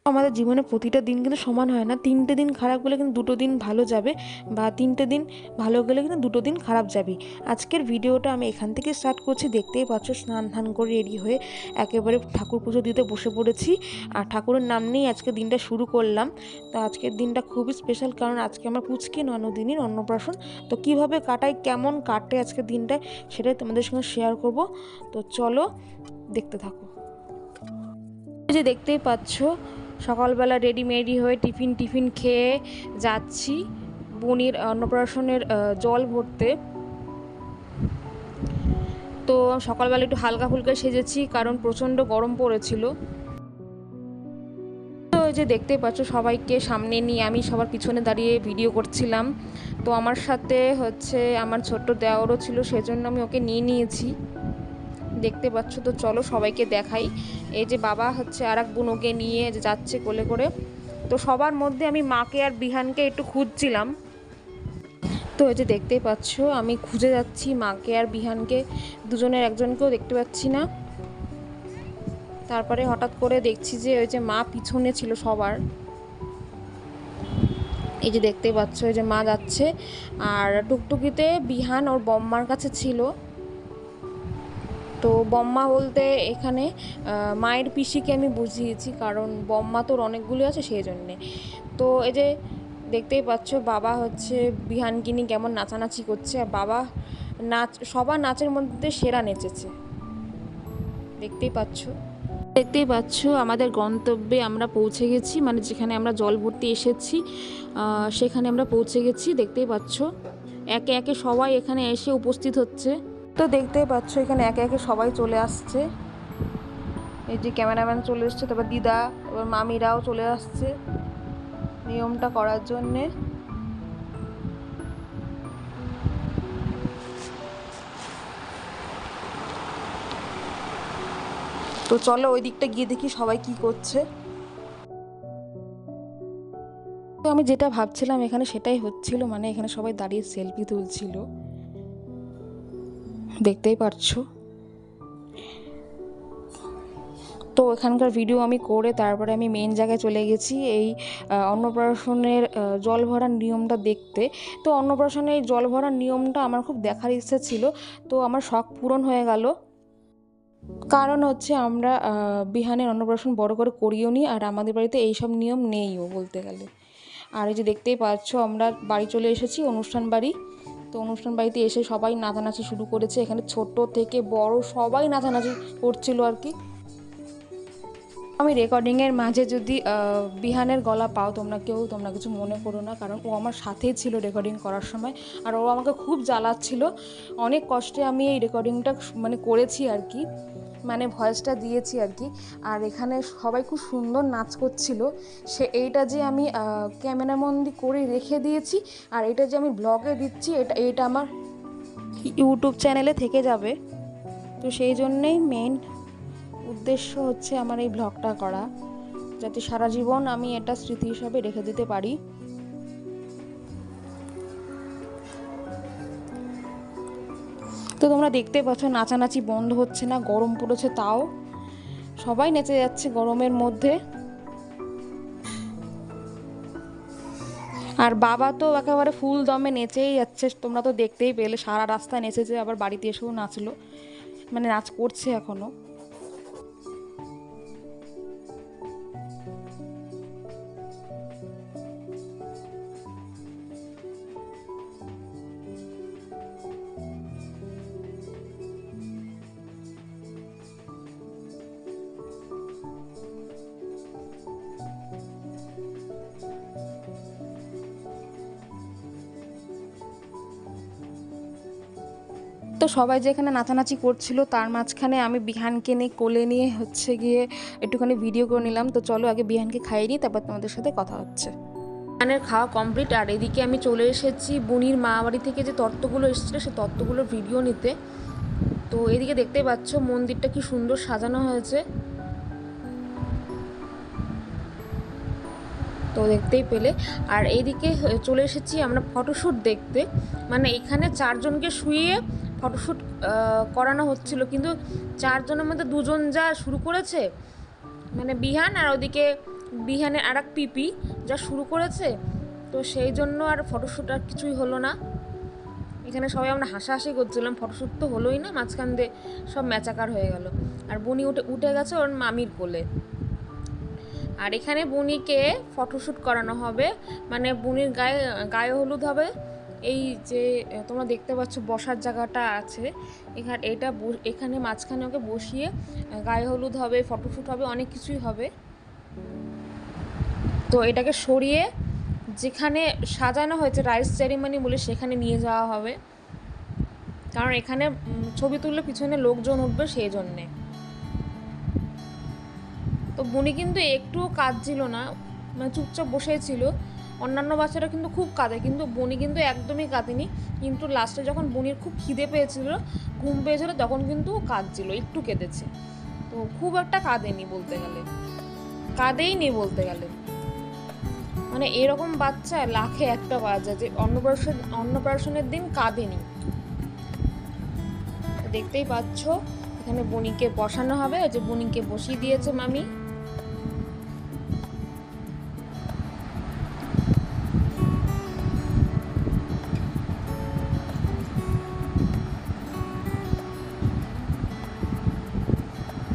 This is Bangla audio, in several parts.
আমাদের জীবনে প্রতিটা দিন কিন্তু সমান হয় না। 3টে দিন খারাপ গেলে কিন্তু 2টো দিন ভালো যাবে, বা 3টে দিন ভালো গেলে কিন্তু 2টো দিন খারাপ যাবে। আজকের ভিডিওটা আমি এখান থেকে স্টার্ট করছি। দেখতেই পাচ্ছ স্নান ধান করে রেডি হয়ে একেবারে ঠাকুর পুজো দিতে বসে পড়েছি, আর ঠাকুরের নাম নিয়েই আজকের দিনটা শুরু করলাম। তো আজকের দিনটা খুবই স্পেশাল, কারণ আজকে আমার পুচকি ননদিনীর অন্নপ্রাশন। তো কিভাবে কাটাই, কেমন কাটে আজকের দিনটায়, সেটাই তোমাদের সঙ্গে শেয়ার করব। তো চলো দেখতে থাকো। যে দেখতেই পাচ্ছ সকালবেলা রেডি হয়ে টিফিন খেয়ে যাচ্ছি বোনের অন্নপ্রাশনের জল ভরতে। তো সকালবেলা একটু হালকা ফুলকা সেজেছি, কারণ প্রচণ্ড গরম পড়েছিল। তো এই যে দেখতেই পাচ্ছ সবাইকে সামনে নিয়ে আমি সবার পিছনে দাঁড়িয়ে ভিডিও করছিলাম। তো আমার সাথে হচ্ছে আমার ছোট্ট দেওরও ছিল, সেজন্য আমি ওকে নিয়ে নিয়েছি। দেখতে পাচ্ছ, তো চলো সবাইকে দেখাই। এই যে বাবা হচ্ছে আর এক বোন ওকে নিয়ে যাচ্ছে কোলে করে। তো সবার মধ্যে আমি মাকে আর বিহানকে একটু খুঁজছিলাম। তো এই যে দেখতেই পাচ্ছ আমি খুঁজে যাচ্ছি মাকে আর বিহানকে, দুজনের একজনকেও দেখতে পাচ্ছি না। তারপরে হঠাৎ করে দেখছি যে ওই যে মা পিছনে ছিল সবার। এই যে দেখতেই পাচ্ছ এই যে মা যাচ্ছে, আর টুকটুকিতে বিহান ওর বম্মার কাছে ছিল। তো বম্মা বলতে এখানে মায়ের পিসিকে আমি বুঝিয়েছি, কারণ বম্মা তোর অনেকগুলি আছে সেই জন্যে। তো এই যে দেখতেই পাচ্ছ বাবা হচ্ছে বিহানকিনি কেমন নাচানাচি করছে, আর বাবা সবার নাচের মধ্যে সেরা নেচেছে। দেখতেই পাচ্ছ আমাদের গন্তব্যে আমরা পৌঁছে গেছি, মানে যেখানে আমরা জল ভর্তি এসেছি সেখানে আমরা পৌঁছে গেছি। দেখতেই পাচ্ছ একে একে সবাই এখানে এসে উপস্থিত হচ্ছে। তো দেখতেই পাচ্ছ এখানে একে একে সবাই চলে আসছে। এই যে ক্যামেরাম্যান চলে এসছে, তারপর দিদা, তারপর মামিরাও চলে আসছে নিয়মটা করার জন্যে। তো চলো ওই দিকটা গিয়ে দেখি সবাই কি করছে। তো আমি যেটা ভাবছিলাম এখানে সেটাই হচ্ছিল, মানে এখানে সবাই দাঁড়িয়ে সেলফি তুলছিল, দেখতেই পারছো। তো এখানকার ভিডিও আমি করে তারপরে আমি মেন জায়গায় চলে গেছি এই অন্নপ্রাশনের জল ভরার নিয়মটা দেখতে। তো অন্নপ্রাশনের এই জল ভরার নিয়মটা আমার খুব দেখার ইচ্ছা ছিল, তো আমার শখ পূরণ হয়ে গেল। কারণ হচ্ছে আমরা বিহানের অন্নপ্রাশন বড় করে করিও নি, আর আমাদের বাড়িতে এইসব নিয়ম নেইও বলতে গেলে। আর এই যে দেখতেই পাচ্ছ আমরা বাড়ি চলে এসেছি, অনুষ্ঠান বাড়ি। তো অনুষ্ঠান বাড়িতে এসে সবাই নাচানাচি শুরু করেছে, এখানে ছোট থেকে বড় সবাই নাচানাচি করছিল আর কি। আমি রেকর্ডিংয়ের মাঝে যদি বিহানের গলা পাও তোমরা কিছু মনে করো না, কারণ ও আমার সাথেই ছিল রেকর্ডিং করার সময়, আর ও আমাকে খুব জ্বালাচ্ছিল। অনেক কষ্টে আমি এই রেকর্ডিংটা মানে করেছি আর কি, মানে ভয়েসটা দিয়েছি আর কি। আর এখানে সবাই খুব সুন্দর নাচ করছিল। এইটা যে আমি ক্যামেরাবন্দি করে রেখে দিয়েছি, আর এটা যে আমি ব্লগে দিচ্ছি, এটা আমার ইউটিউব চ্যানেলে থেকে যাবে। তো সেই জন্যেই মেন উদ্দেশ্য হচ্ছে আমার এই ব্লগটা করা, যাতে সারা জীবন আমি এটা স্মৃতি হিসাবে রেখে দিতে পারি। তো তোমরা দেখতে পাচ্ছ নাচানাচি বন্ধ হচ্ছে না, গরম পড়েছে তাও সবাই নেচে যাচ্ছে গরমের মধ্যে। আর বাবা তো একেবারে ফুল দমে নেচেই যাচ্ছে, তোমরা তো দেখতেই পেলে সারা রাস্তায় নেচেছে, আবার বাড়িতে এসেও নাচলো, মানে নাচ করছে এখনো। তো সবাই যেখানে নাচানাচি করছিল তার মাঝখানে আমি বিহানকে নিয়ে কোলে নিয়ে হচ্ছে গিয়ে একটুখানি ভিডিও করে নিলাম। তো চলো আগে বিহানকে খাইয়ে নিই, তারপর তোমাদের সাথে কথা হচ্ছে। বিহানের খাওয়া কমপ্লিট, আর এদিকে আমি চলে এসেছি বুনির মা বাড়ি থেকে যে তত্ত্বগুলো এসেছিলো সেই তত্ত্বগুলোর ভিডিও নিতে। তো এদিকে দেখতেই পাচ্ছ মন্দিরটা কি সুন্দর সাজানো হয়েছে, তো দেখতেই পেলে। আর এইদিকে চলে এসেছি আমরা ফটোশ্যুট দেখতে, মানে এখানে 4জনকে শুইয়ে ফটোশ্যুট করানো হচ্ছিল, কিন্তু 4জনের মধ্যে 2জন যা শুরু করেছে, মানে বিহান, আর ওদিকে বিহানের আর এক পিপি যা শুরু করেছে, তো সেই জন্য আর ফটোশ্যুট আর কিছুই হলো না। এখানে সবাই আমরা হাসাহাসি করছিলাম, ফটোশ্যুট তো হলোই না, মাঝখান দিয়ে সব ম্যাচাকার হয়ে গেল। আর বুনি উঠে গেছে ওর মামির কোলে। আর এখানে বুনিকে ফটোশ্যুট করানো হবে, মানে বুনির গায়ে হলুদ হবে। এই যে তোমরা দেখতে পাচ্ছ বসার জায়গাটা আছে, এখানে মাঝখানে ওকে বসিয়ে গায়ে হলুদ হবে, ফটোশ্যুট হবে, অনেক কিছুই হবে। তো এটাকে সরিয়ে যেখানে সাজানো হয়েছে রাইস সেরিমনি বলে সেখানে নিয়ে যাওয়া হবে, কারণ এখানে ছবি তুললে পিছনে লোকজন উঠবে সেই জন্যে। তো বুনি কিন্তু একটুও কাঁদছিল না, মানে চুপচাপ বসেই ছিল। অন্যান্য বাচ্চারা কিন্তু খুব কাঁদে, কিন্তু বুনি কিন্তু একদমই কাঁদেনি। কিন্তু লাস্টে যখন বুনির খুব খিদে পেয়েছিল, ঘুম পেয়েছিল, তখন কিন্তু কাঁদছিল, একটু কেঁদেছে। তো খুব একটা কাঁদেনি বলতে গেলে, কাঁদেইনি বলতে গেলে। মানে এরকম বাচ্চা লাখে একটা পাওয়া যায় যে অন্নপ্রাশনের দিন কাঁদেনি। দেখতেই পাচ্ছ এখানে বুনিকে বসানো হবে, ওই যে বুনিকে বসিয়ে দিয়েছে মামি।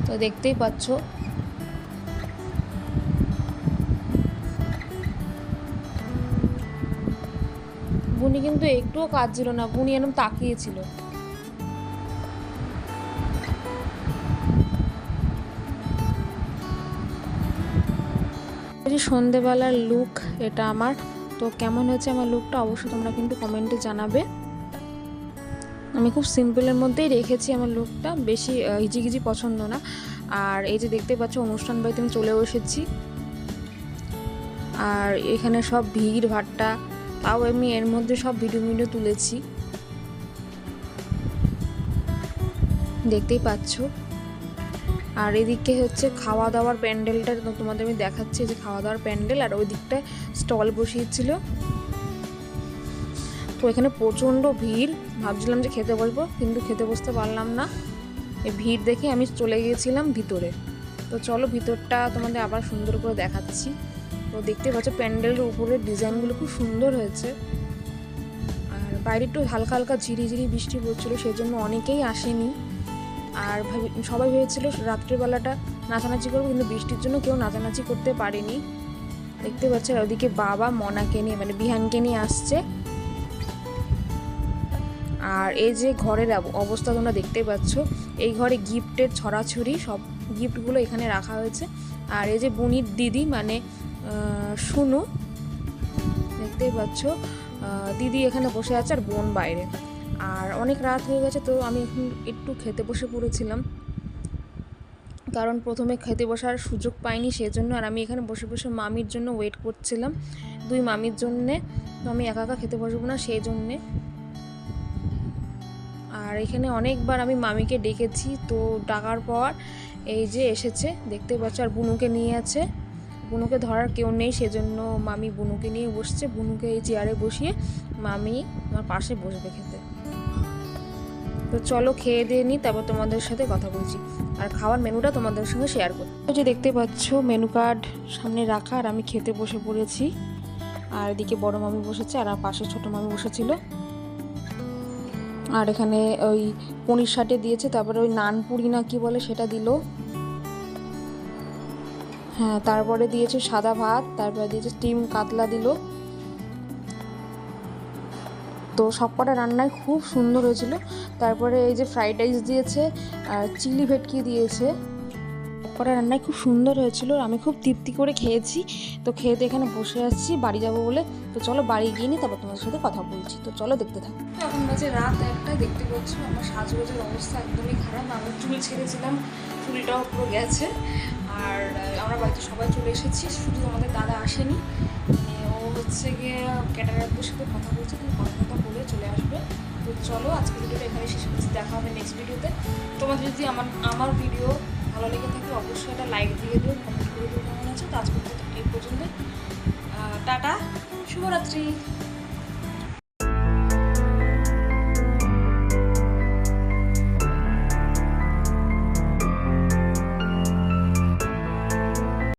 তো দেখতেই পাচ্ছ বুনি কিন্তু একটুও কাঁদছিল না, বুনি এরকম তাকিয়েছিল। সন্ধেবেলার লুক এটা আমার। তো কেমন হয়েছে আমার লুকটা অবশ্যই তোমরা কিন্তু কমেন্টে জানাবে। আমি খুব সিম্পলের মধ্যেই রেখেছি আমার লুকটা, বেশি হিজিগিজি পছন্দ না। আর এই যে দেখতে পাচ্ছ অনুষ্ঠান বাড়িতে আমি চলে এসেছি। আর এখানে সব ভিড় ভাট্টা, তাও আমি এর মধ্যে সব ভিডিও তুলেছি, দেখতেই পাচ্ছ। আর এদিকে হচ্ছে খাওয়া দাওয়ার প্যান্ডেলটা তোমাদের আমি দেখাচ্ছি, যে খাওয়া দাওয়ার প্যান্ডেল। আর ওই দিকটা স্টল বসিয়েছিল। তো এখানে প্রচণ্ড ভিড়, ভাবছিলাম যে খেতে বসবো, কিন্তু খেতে বসতে পারলাম না। এই ভিড় দেখে আমি চলে গিয়েছিলাম ভিতরে। তো চলো ভিতরটা তোমাদের আবার সুন্দর করে দেখাচ্ছি। তো দেখতে পাচ্ছ প্যান্ডেলের উপরের ডিজাইনগুলো খুব সুন্দর হয়েছে। আর বাইরে একটু হালকা হালকা ঝিরিঝিরি বৃষ্টি পড়ছিল, সেই জন্য অনেকেই আসেনি। আর সবাই ভেবেছিল রাত্রিবেলাটা নাচানাচি করবো, কিন্তু বৃষ্টির জন্য কেউ নাচানাচি করতে পারেনি। দেখতে পাচ্ছ ওদিকে বাবা মনাকে নিয়ে, মানে বিহানকে নিয়ে আসছে। আর এই যে ঘরের অবস্থা তোমরা দেখতেই পাচ্ছ, এই ঘরে গিফটের ছড়াছড়ি, সব গিফটগুলো এখানে রাখা হয়েছে। আর এই যে বুনির দিদি মানে শুনু, দেখতেই পাচ্ছ দিদি এখানে বসে আছে আর বোন বাইরে। আর অনেক রাত হয়ে গেছে, তো আমি এখন একটু খেতে বসে পড়েছিলাম, কারণ প্রথমে খেতে বসার সুযোগ পাইনি সেজন্য। আর আমি এখানে বসে বসে মামির জন্য ওয়েট করছিলাম, দুই মামির জন্যে। তো আমি একা একা খেতে বসবো না সেই জন্যে। আর এখানে অনেকবার আমি মামিকে ডেকেছি, তো ডাকার পর এই যে এসেছে, দেখতে পাচ্ছ। আর বুনুকে নিয়ে আছে, বুনুকে ধরার কেউ নেই সেজন্য মামি বুনুকে নিয়ে বসছে। বুনুকে এই চেয়ারে বসিয়ে মামি আমার পাশে বসবে খেতে। তো চলো খেয়ে দিয়ে নিই, তারপর তোমাদের সাথে কথা বলছি আর খাওয়ার মেনুটা তোমাদের সঙ্গে শেয়ার করি। যে দেখতে পাচ্ছ মেনু কার্ড সামনে রাখা, আর আমি খেতে বসে পড়েছি। আর এদিকে বড় মামি বসেছে, আর পাশে ছোট মামি বসেছিল। আর এখানে ওই পনির শাটে দিয়েছে, তারপরে ওই নানপুরি না কি বলে সেটা দিল। হ্যাঁ, তারপরে দিয়েছে সাদা ভাত, তারপরে দিয়েছে স্টিম কাতলা দিল। তো সবকটা রান্নায় খুব সুন্দর হয়েছিল। তারপরে এই যে ফ্রাইড রাইস দিয়েছে, আর চিলি ভেটকি দিয়েছে, সবকটা রান্নায় খুব সুন্দর হয়েছিল। আমি খুব তৃপ্তি করে খেয়েছি। তো খেতে এখানে বসে আসছি বাড়ি যাবো বলে। তো চলো বাড়ি গিয়ে নিই, তারপর তোমাদের সাথে কথা বলছি। তো চলো দেখতে থাকো। তো এখন বাজে রাত 1টা, দেখতে পাচ্ছ আমার সাজগোজের অবস্থা একদমই খারাপ। আমি চুল ছেড়েছিলাম, চুলটাও পুরো গেছে। আর আমরা বাড়িতে সবাই চলে এসেছি, শুধু আমাদের দাদা আসেনি। ও হচ্ছে গিয়ে ক্যাটারারদের সাথে কথা বলছে, কিন্তু কথা বলে চলে আসবে। তো চলো আজকে ভিডিওটা এখানে শেষ করছি, দেখা হবে নেক্সট ভিডিওতে। তোমাদের যদি আমার ভিডিও ভালো লেগে থাকে অবশ্যই একটা লাইক দিয়ে দিও, কমেন্ট করে দিও কেমন আছে। তো আজকে এই পর্যন্ত, টাটা, শুভরাত্রি।